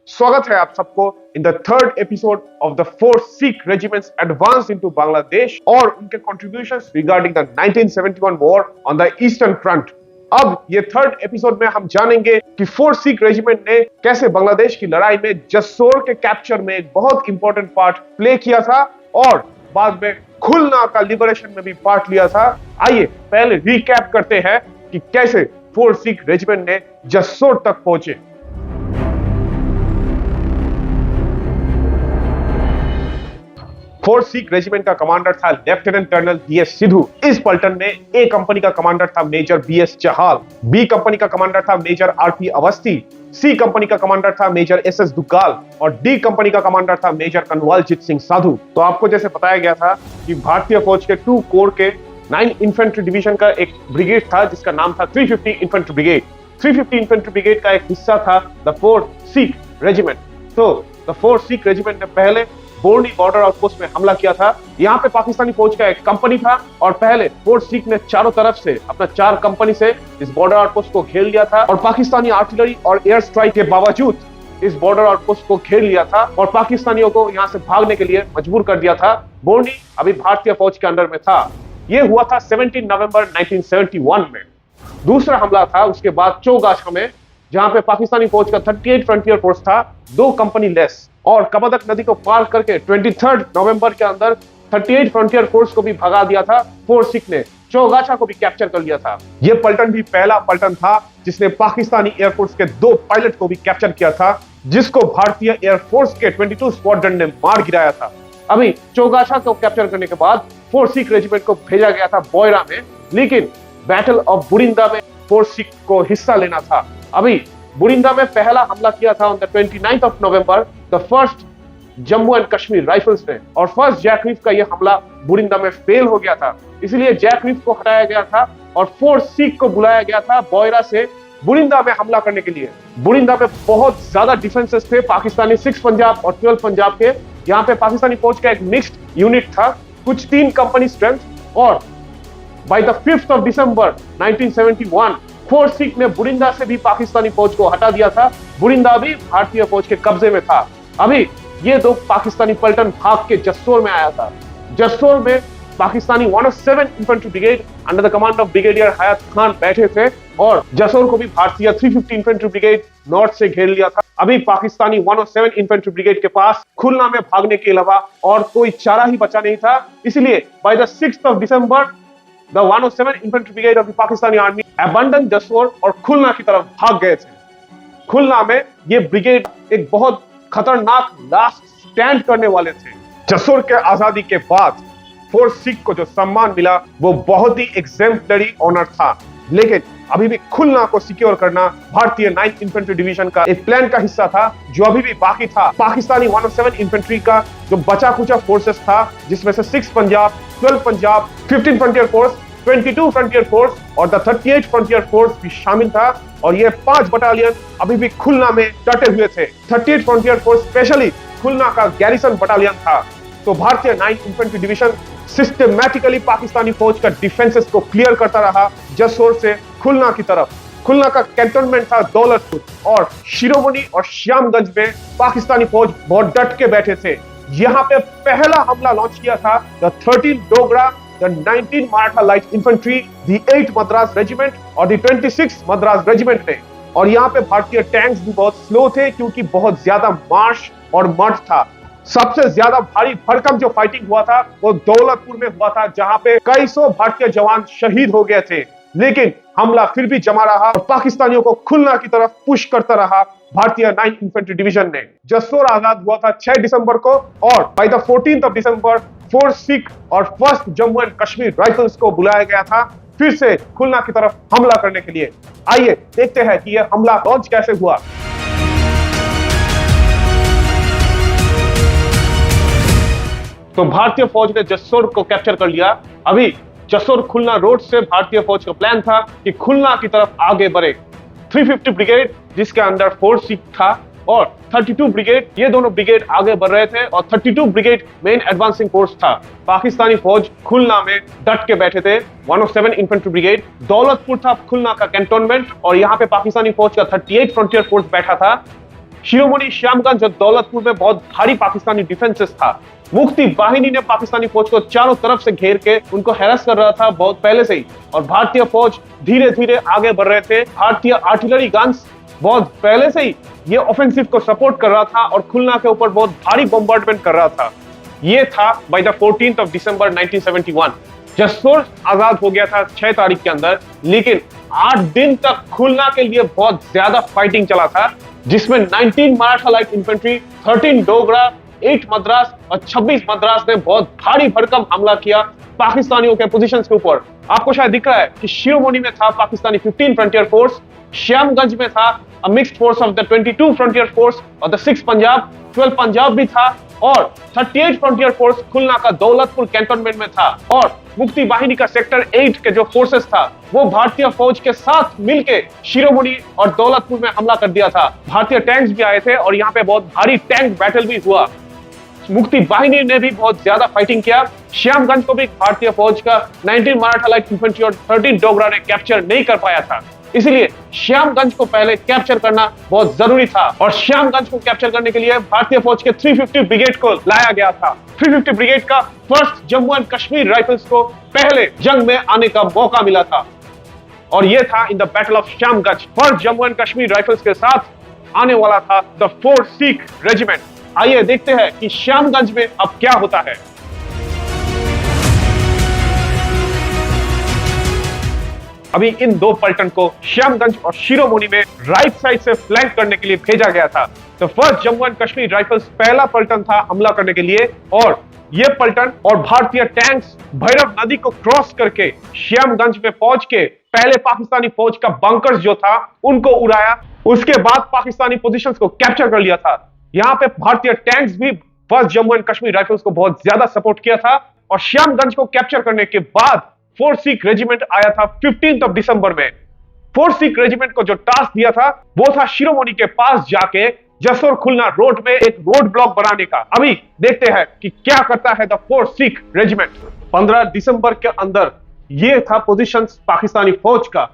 स्वागत है आप सबको in the third episode of the fourth Sikh regiments advance into Bangladesh और उनके contributions regarding the 1971 war on the eastern front. अब ये थर्ड एपिसोड में हम जानेंगे कि फोर्थ सिख रेजिमेंट ने कैसे बांग्लादेश की लड़ाई में जसोर के कैप्चर में एक बहुत इंपॉर्टेंट पार्ट प्ले किया था और बाद में खुलना का लिबरेशन में भी पार्ट लिया था। आइए पहले रिकैप करते हैं कि कैसे फोर्थ सिख रेजिमेंट ने जसोर तक पहुंचे। फोर्थ सिख रेजिमेंट का कमांडर था लेफ्टिनेंट कर्नल बीएस सिद्धू। इस पलटन में ए कंपनी का कमांडर था major BS Chahal, B company का कमांडर था major RP Awasthi, C company का कमांडर था मेजर एसएस दुग्गाल और डी कंपनी का कमांडर था मेजर कनवालजीत सिंह साधु। तो आपको जैसे बताया गया था कि भारतीय फौज के 2 कोर के 9 इन्फेंट्री डिवीजन का एक ब्रिगेड था जिसका नाम था 350 इन्फेंट्री ब्रिगेड। 350 इन्फेंट्री ब्रिगेड का एक हिस्सा था द फोर्थ सिख रेजिमेंट। तो द फोर्थ सिख रेजिमेंट ने पहले बोर्नी बॉर्डर आउटपोस्ट में हमला किया था। यहाँ पे पाकिस्तानी फौज का एक कंपनी था और पहले फोर्थ सिख ने चारों तरफ से अपना 4 कंपनी से इस बॉर्डर आउटपोस्ट को घेर लिया था और पाकिस्तानी आर्टिलरी और एयर स्ट्राइक के बावजूद इस बॉर्डर आउटपोस्ट को घेर लिया था और पाकिस्तानियों को यहाँ से भागने के लिए मजबूर कर दिया था। बोर्नी अभी भारतीय फौज के अंडर में था। यह हुआ था 17 नवंबर 1971 में। दूसरा हमला था उसके बाद चौगाछा में, जहां पे पाकिस्तानी फौज का 38 फ्रंटियर फोर्स था 2 कंपनी लेस और कबदक नदी को पार करके 23 नवंबर के अंदर 38 फ्रंटियर फोर्स को भी भगा दिया था। फोर्थ सिख ने चौगाछा को भी कैप्चर कर लिया था। यह पलटन भी पहला पलटन था जिसने पाकिस्तानी एयरफोर्स के 2 पायलट को भी कैप्चर किया था, जिसको भारतीय एयरफोर्स के 22 स्क्वाड्रन ने मार गिराया था। अभी चौगाछा को कैप्चर करने के बाद फोर्थ सिख रेजिमेंट को भेजा गया था बोयरा में, लेकिन बैटल ऑफ बुरिंदा में फोर्थ सिख को हिस्सा लेना था। अभी बुरिंदा में पहला हमला किया था on the 29th of November the first Jammu and Kashmir rifles ने और फर्स्ट जैक रीफ का यह हमला बुरिंदा में फेल हो गया था, इसलिए जैक रीफ को हटाया गया था और फोर्थ सिख को बुलाया गया था बोयरा से बुरिंदा में हमला करने के लिए। बुरिंदा में बहुत ज्यादा डिफेंसेस थे पाकिस्तानी 6 पंजाब और 12 पंजाब के। यहाँ पे पाकिस्तानी फौज का एक मिक्स्ड यूनिट था, कुछ 3 कंपनी स्ट्रेंथ और by the 5th of December 1971 fourth Sikh ने बुरिंदा से भी पाकिस्तानी फौज को हटा दिया था। बुरिंदा भी भारतीय फौज के कब्जे में था। अभी ये 2 पाकिस्तानी पलटन भाग के जसोर में आया था। जसोर में Pakistani 107 infantry brigade under the command of brigadier Hayat Khan बैठे थे और जसोर को भी भारतीय 350 इन्फेंट्री ब्रिगेड नॉर्थ से घेर लिया था। अभी पाकिस्तानी 107 इन्फेंट्री ब्रिगेड के पास खुलना में भागने के अलावा और कोई चारा ही बचा नहीं था, इसलिए by the 6th of December The 107 Infantry Brigade of the Pakistani Army abandoned Jessore और खुलना की तरफ भाग गए थे। खुलना में ये ब्रिगेड एक बहुत खतरनाक लास्ट स्टैंड करने वाले थे। जसोर के आजादी के बाद फोर्थ सिख को जो सम्मान मिला वो बहुत ही एग्जेम्पलरी ऑनर था, लेकिन अभी भी खुलना को सिक्योर करना भारतीय 9th इन्फेंट्री डिवीजन का एक प्लान का हिस्सा था जो अभी भी बाकी था। पाकिस्तानी 107 इन्फेंट्री का जो बचा कुचा फोर्सेस था, जिसमें से 6 Punjab, 12 Punjab, 15 frontier force, 22 frontier force और द 38 फ्रंटियर फोर्स भी शामिल था और ये 5 बटालियन अभी भी खुलना में डटे हुए थे। 38 फ्रंटियर फोर्स स्पेशली खुलना का गैरिसन बटालियन था। तो भारतीय 9th infantry division systematically Pakistani फौज का डिफेंसेस को क्लियर करता रहा जसोर से खुलना की तरफ। खुलना का कैंटोनमेंट था दौलतपुर और शिरोमणि और श्यामगंज में पाकिस्तानी फौज बहुत डट के बैठे थे। यहाँ पे पहला हमला लॉन्च किया था the 13 Dogra, the 19 Maratha light infantry, the 8 Madras regiment और द 26 मद्रास रेजिमेंट ने। और यहाँ पे भारतीय टैंक्स भी बहुत स्लो थे क्योंकि बहुत ज्यादा मार्च और मर्द था। सबसे ज्यादा भारी भरकम जो फाइटिंग हुआ था वो दौलतपुर में हुआ था, जहां पे कई सौ भारतीय जवान शहीद हो गए थे, लेकिन हमला फिर भी जमा रहा और पाकिस्तानियों को खुलना की तरफ पुश करता रहा भारतीय 9th इन्फेंट्री डिवीजन ने। जसोर आजाद हुआ था 6 दिसंबर को और by the 14th of December fourth Sikh और first Jammu and Kashmir rifles को बुलाया गया था फिर से खुलना की तरफ हमला करने के लिए। आइए देखते हैं कि यह हमला लॉन्च कैसे हुआ। तो भारतीय फौज ने जसोर को कैप्चर कर लिया। अभी जसोर खुलना रोड से भारतीय फौज का प्लान था कि खुलना की तरफ आगे बढ़े। 350 ब्रिगेड जिसके अंदर फोर्थ सिख था और 32 ब्रिगेड, ये दोनों ब्रिगेड आगे बढ़ रहे थे और 32 ब्रिगेड मेन एडवांसिंग फोर्स था। पाकिस्तानी फौज खुलना में डट के बैठे थे। 107 इन्फेंट्री ब्रिगेड, दौलतपुर था खुलना का कैंटोनमेंट और यहाँ पे पाकिस्तानी फौज का 38 फ्रंटियर फोर्स बैठा था। शिरोमणि, श्यामगंज और दौलतपुर में बहुत भारी पाकिस्तानी डिफेंसेस था। मुक्ति वाहिनी ने पाकिस्तानी फौज को चारों तरफ से घेर के उनको हैरेस कर रहा था बहुत पहले से ही, और भारतीय फौज धीरे धीरे आगे बढ़ रहे थे। भारतीय आर्टिलरी गन्स बहुत पहले से ही ये ऑफेंसिव को सपोर्ट कर रहा था और खुलना के ऊपर बहुत भारी बॉम्बार्डमेंट कर रहा था। ये था by the 14th of December 1971। Jessore आजाद हो गया था 6 तारीख के अंदर, लेकिन 8 दिन तक खुलना के लिए बहुत ज्यादा फाइटिंग चला था, जिसमें 19 मराठा लाइट इन्फेंट्री, 13 डोगरा, 8 मद्रास और 26 मद्रास ने बहुत भारी भरकम हमला किया पाकिस्तानियों के पोजीशंस के ऊपर। आपको शायद दिख रहा है कि शिरोमणि में था पाकिस्तानी 15 फ्रंटियर फोर्स, श्यामगंज में था अ mixed force of the 22 frontier force और द 6 पंजाब, 12 पंजाब भी था, और 38 फ्रंटियर फोर्स खुलना का दौलतपुर कैंटोनमेंट में था। और मुक्ति वाहिनी का सेक्टर 8 के जो फोर्सेस था वो भारतीय फौज के साथ मिलके शिरोमणि और दौलतपुर में हमला कर दिया था। भारतीय टैंक्स भी आए थे और यहाँ पे बहुत भारी टैंक बैटल भी हुआ। मुक्ति वाहिनी ने भी बहुत ज्यादा फाइटिंग किया। श्यामगंज को भी भारतीय फौज का 19 मराठा लाइट इन्फेंट्री और 13 डोगरा ने कैप्चर नहीं कर पाया था, इसलिए श्यामगंज को पहले कैप्चर करना बहुत जरूरी था। और श्यामगंज को कैप्चर करने के लिए भारतीय फौज के 350 ब्रिगेड को लाया गया था। 350 ब्रिगेड का first Jammu and Kashmir rifles को पहले जंग में आने का मौका मिला था, और यह था in the battle of Shyamganj. First Jammu and Kashmir rifles के साथ आने वाला था द 4th सिख रेजिमेंट। आइए देखते हैं कि श्यामगंज में अब क्या होता है। अभी इन दो पलटन को श्यामगंज और शिरोमणि में राइट साइड से फ्लैंक करने के लिए भेजा गया था। तो first Jammu and Kashmir rifles पहला पलटन था हमला करने के लिए, और ये पलटन और भारतीय टैंक्स भैरव नदी को क्रॉस करके श्यामगंज में पहुंच के पहले पाकिस्तानी फौज का बंकर्स जो था उनको उड़ाया। उसके बाद पाकिस्तानी पोजीशंस को कैप्चर कर लिया था। यहाँ पे भारतीय टैंक्स भी first Jammu and Kashmir rifles को बहुत ज्यादा सपोर्ट किया था। और श्यामगंज को कैप्चर करने के बाद 4th सिख रेजिमेंट आया था 15th of December में। 4th सिख रेजिमेंट को जो टास्क दिया था वो था शिरोमणि के पास जाके जसोर खुलना रोड में एक रोड ब्लॉक बनाने का। अभी देखते हैं कि क्या करता है द 4th सिख रेजिमेंट। 15 दिसंबर के अंदर ये था पोजीशंस पाकिस्तानी फौज का।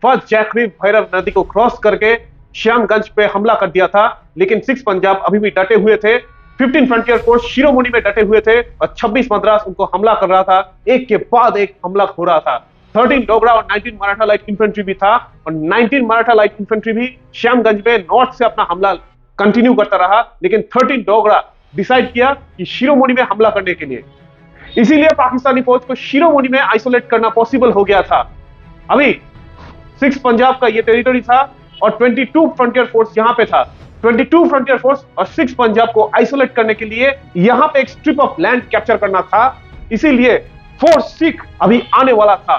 फर्स्ट जैकरीफ भैरव नदी को क्रॉस करके श्यामगंज पे हमला कर दिया था, लेकिन 6 पंजाब अभी भी डटे हुए थे। 15 फ्रंटियर फोर्स शिरोमणि में डटे हुए थे और 26 मद्रास उनको हमला कर रहा था। एक के बाद एक हमला हो रहा था। 13 डोगरा और 19 मराठा लाइट इन्फेंट्री भी था, और 19 मराठा लाइट इन्फेंट्री भी श्यामगंज में नॉर्थ से अपना हमला कंटिन्यू करता रहा, लेकिन 13 डोगरा डिसाइड किया कि शिरोमणि में हमला करने के लिए। इसीलिए पाकिस्तानी फौज को शिरोमणि में आइसोलेट करना पॉसिबल हो गया था। अभी 6 पंजाब का ये टेरिटरी था और 22 फ्रंटियर फोर्स यहाँ पे था। 22 फ्रंटियर फोर्स और 6 पंजाब को आइसोलेट करने के लिए यहाँ पे एक स्ट्रिप ऑफ लैंड कैप्चर करना था, इसीलिए 4th सिख अभी आने वाला था।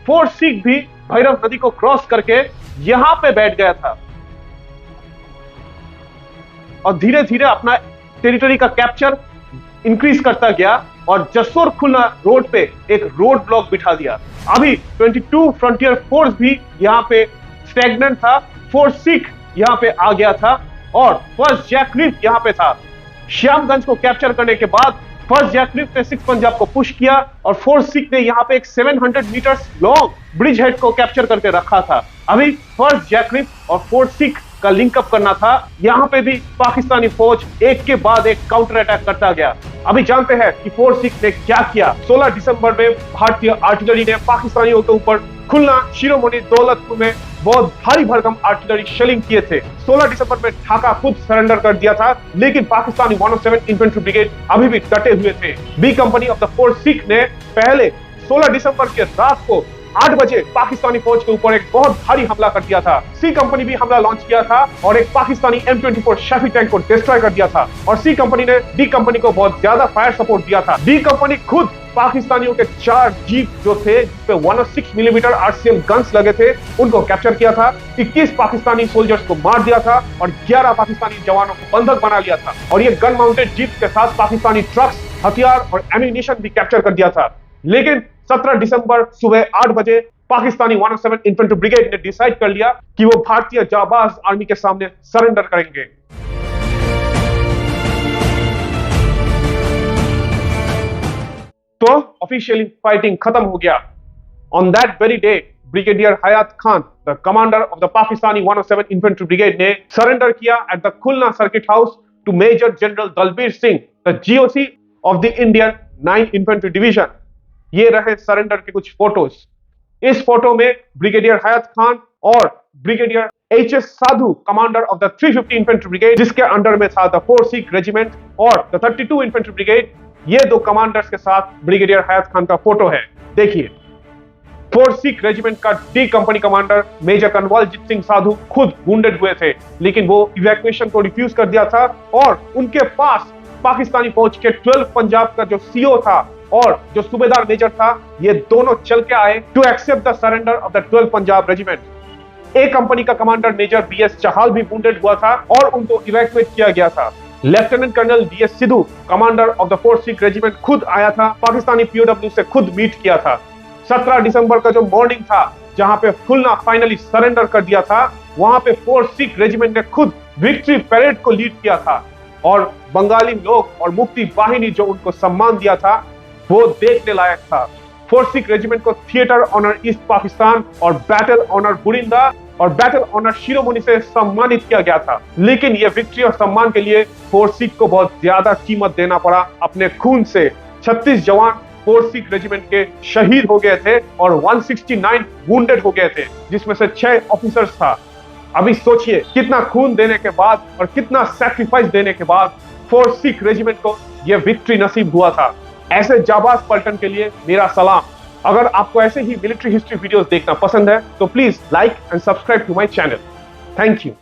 4th सिख भी भैरव नदी को क्रॉस करके यहाँ पे बैठ गया था और धीरे धीरे अपना टेरिटरी का कैप्चर इंक्रीज करता गया और जसोर खुलना रोड पे एक रोड ब्लॉक बिठा दिया। अभी 22 फ्रंटियर फोर्स भी यहाँ पे स्टैग्नेंट था। 4th सिख यहाँ पे आ गया था और फर्स्ट जैकरीफ यहाँ पे था। श्यामगंज को कैप्चर करने के बाद फर्स्ट जैकरीफ ने 6 पंजाब को पुश किया और 4th सिख ने यहाँ पे एक 700 मीटर्स लॉन्ग ब्रिज हेड को कैप्चर करके रखा था। अभी फर्स्ट जैकरीफ और 4th सिख का लिंकअप करना था। यहाँ पे भी पाकिस्तानी फौज एक के बाद एक काउंटर अटैक करता गया। अभी जानते हैं कि 4th सिख ने क्या किया। 16 दिसंबर में भारतीय आर्टिलरी ने पाकिस्तानियों के ऊपर खुलना, शिरोमणि, दौलतपुर में बहुत भारी भरकम आर्टिलरी शेलिंग किए थे। 16 दिसंबर में ढाका खुद सरेंडर कर दिया था, लेकिन पाकिस्तानी 107 इन्फेंट्री ब्रिगेड अभी भी डटे हुए थे। B company of the 4th Sikh ने पहले 16 दिसंबर के रात को 8 बजे पाकिस्तानी फौज के ऊपर एक बहुत भारी हमला कर दिया था। सी कंपनी भी हमला लॉन्च किया था और एक पाकिस्तानी M24 शफी टैंक को डिस्ट्रॉय कर दिया था और सी कंपनी ने डी कंपनी को बहुत ज्यादा फायर सपोर्ट दिया था। डी कंपनी खुद पाकिस्तानियों के 4 जीप जो थे जिसपे 106 मिलीमीटर RCM गन्स लगे थे उनको कैप्चर किया था। 21 पाकिस्तानी सोल्जर्स को मार दिया था और 11 पाकिस्तानी जवानों को बंधक बना लिया था और ये गन माउंटेड जीप के साथ पाकिस्तानी ट्रक्स, हथियार और एम्यूनिशन भी कैप्चर कर दिया था। लेकिन 17 दिसंबर सुबह 8 बजे पाकिस्तानी 107 इन्फेंट्री ब्रिगेड ने डिसाइड कर लिया कि वो भारतीय जाबाज आर्मी के सामने सरेंडर करेंगे। तो ऑफिशियली फाइटिंग खत्म हो गया। On that very day brigadier Hayat Khan, the commander of the Pakistani 107 infantry brigade, ने सरेंडर किया at the Khulna circuit house to major general Dalbir Singh, the GOC of the Indian 9 infantry division. ये रहे सरेंडर के कुछ फोटोज। इस फोटो में ब्रिगेडियर हयात खान और brigadier HS. Sadhu, commander of the 350 infantry brigade, जिसके अंडर में था द 4 सिख रेजिमेंट और द 32 इन्फेंट्री ब्रिगेड, ये दो कमांडर्स के साथ ब्रिगेडियर हयात खान का फोटो है। देखिए, 4 सिख रेजिमेंट का D company commander major कनवालजीत Singh Sadhu खुद वुंडेड हुए थे, लेकिन वो इवैक्यूएशन को रिफ्यूज कर दिया था और उनके पास पाकिस्तानी फौज के 12 पंजाब का जो सीओ था और जो सूबेदार मेजर था, ये दोनों चल के आए to accept the surrender of the 12 Punjab regiment. A company का कमांडर मेजर बी.एस. चहाल भी वुंडेड हुआ था और उनको इवैक्यूएट किया गया था। Lieutenant colonel DS. Sidhu, commander of the 4 Sikh regiment, खुद आया था, पाकिस्तानी पीओडब्ल्यू से खुद मीट किया था। 17 दिसंबर का जो मॉर्निंग था, जहां पे खुलना फाइनली सरेंडर कर दिया था, वहां पे 4 सिख रेजिमेंट ने खुद विक्ट्री परेड को लीड किया था और बंगाली लोग और मुक्ति वाहिनी जो उनको सम्मान दिया था, वो देखने लायक था। 4 सिख रेजिमेंट को थिएटर ऑनर ईस्ट पाकिस्तान और बैटल ऑनर बुरिंदा और बैटल ऑनर शिरोमणि से सम्मानित किया गया था। लेकिन ये विक्ट्री और सम्मान के लिए 4 सिख को बहुत ज्यादा कीमत देना पड़ा अपने खून से। 36 जवान 4 सिख रेजिमेंट के शहीद हो गए थे और 169 वुंडेड हो गए थे, जिसमें से 6 ऑफिसर्स था। अभी सोचिए, कितना खून देने के बाद और कितना सैक्रिफाइस देने के बाद 4 सिख रेजिमेंट को यह विक्ट्री नसीब हुआ था। ऐसे जाबाज पलटन के लिए मेरा सलाम। अगर आपको ऐसे ही मिलिट्री हिस्ट्री वीडियोस देखना पसंद है तो please like and subscribe to my channel. Thank you.